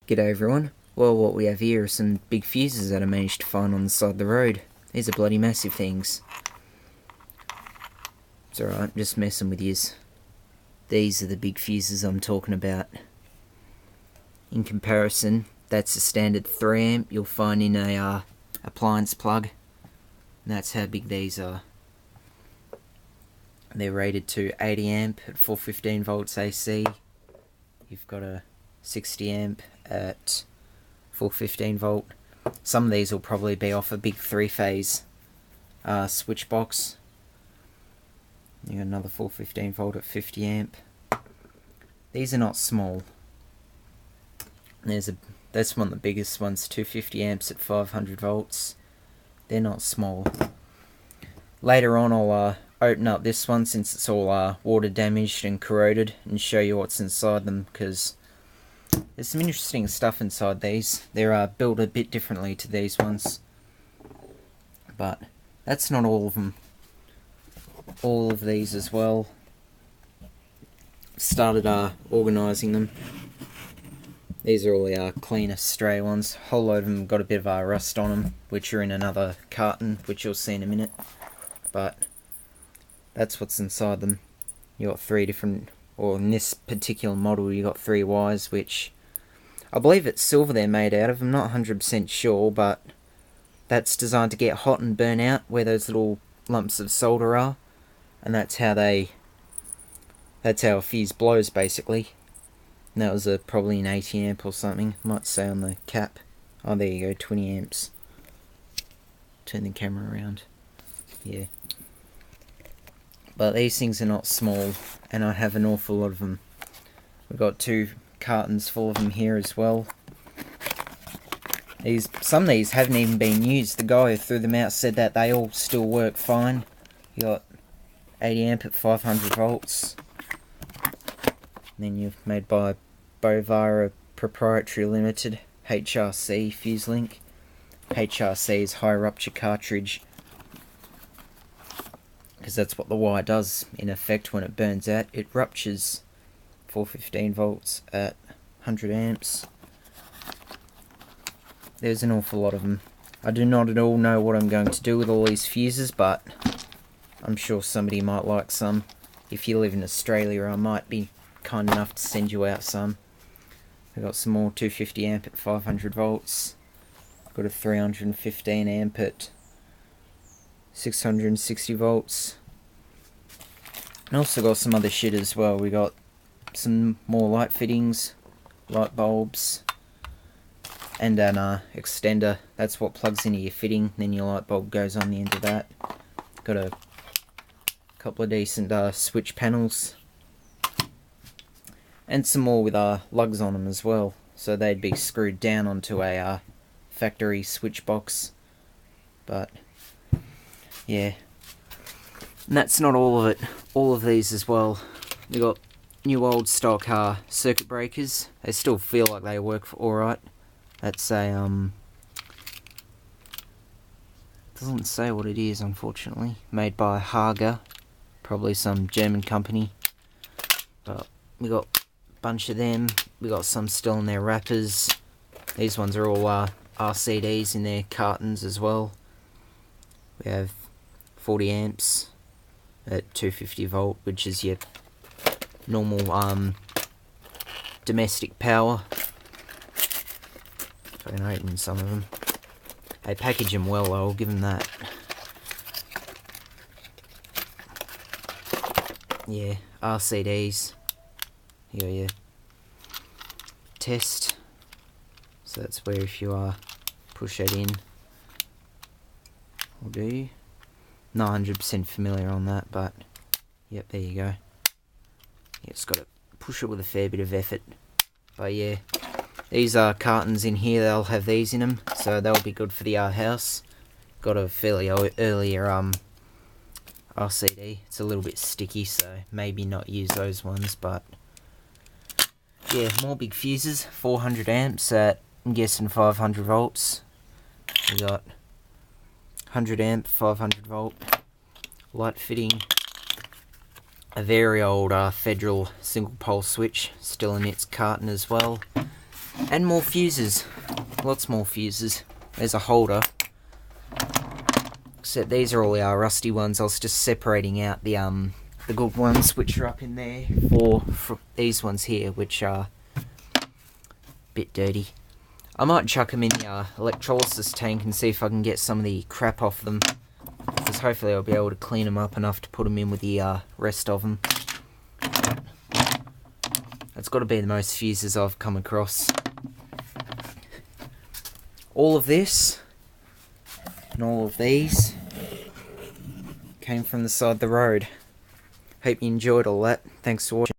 G'day everyone. Well, what we have here are some big fuses that I managed to find on the side of the road. These are bloody massive things. It's alright, just messing with yous. These are the big fuses I'm talking about. In comparison, that's a standard 3 amp you'll find in a appliance plug. And that's how big these are. They're rated to 80 amp at 415 volts AC. You've got a 60 amp at 415 volt. Some of these will probably be off a big 3-phase switch box. You got another 415 volt at 50 amp. These are not small. That's one of the biggest ones, 250 amps at 500 volts. They're not small. Later on I'll open up this one since it's all water damaged and corroded and show you what's inside them, because there's some interesting stuff inside these. They're built a bit differently to these ones. But that's not all of them. All of these as well. Started organising them. These are all the cleaner stray ones. A whole load of them got a bit of rust on them, which are in another carton, which you'll see in a minute. But that's what's inside them. You got 3 different, or in this particular model you got 3 wires, which I believe it's silver they're made out of. I'm not 100% sure, but that's designed to get hot and burn out where those little lumps of solder are, and that's how a fuse blows basically. And that was probably an 80 amp or something. Might say on the cap. Oh, there you go, 20 amps. Turn the camera around. Yeah. But these things are not small, and I have an awful lot of them. We've got 2 cartons full of them here as well. Some of these haven't even been used. The guy who threw them out said that they all still work fine. You got 80 amp at 500 volts. And then you've made by Bovara Proprietary Limited, HRC fuse link. HRC is high rupture cartridge, because that's what the wire does in effect when it burns out. It ruptures 415 volts at 100 amps. There's an awful lot of them. I do not at all know what I'm going to do with all these fuses, but I'm sure somebody might like some. If you live in Australia, I might be kind enough to send you out some. I've got some more 250 amp at 500 volts. Got a 315 amp at 660 volts. And also got some other shit as well. We got some more light fittings, light bulbs, and an extender. That's what plugs into your fitting, then your light bulb goes on the end of that. Got a couple of decent switch panels, and some more with lugs on them as well, so they'd be screwed down onto a factory switch box. But yeah, and that's not all of it. All of these as well. We got new old stock circuit breakers. They still feel like they work alright. That's a doesn't say what it is, unfortunately. Made by Hager, probably some German company. But we got a bunch of them. We got some still in their wrappers. These ones are all RCDs in their cartons as well. We have 40 amps at 250 volt, which is your normal domestic power. I can open some of them. They package them well, I'll give them that. Yeah, RCDs. Here are your test. So that's where if you push that in, will do. Not 100% familiar on that, but yep, there you go. Yeah, it's got to push it with a fair bit of effort. But yeah, these are cartons in here. They'll have these in them, so they'll be good for the house. Got a fairly earlier RCD. It's a little bit sticky, so maybe not use those ones. But yeah, more big fuses. 400 amps at, I'm guessing, 500 volts. We got 100 amp, 500 volt light fitting. A very old Federal single pole switch, still in its carton as well. And more fuses. Lots more fuses. There's a holder. Except these are all our rusty ones. I was just separating out the good ones which are up in there for these ones here, which are a bit dirty. I might chuck them in the electrolysis tank and see if I can get some of the crap off them. Because hopefully I'll be able to clean them up enough to put them in with the rest of them. That's got to be the most fuses I've come across. All of this and all of these came from the side of the road. Hope you enjoyed all that. Thanks for watching.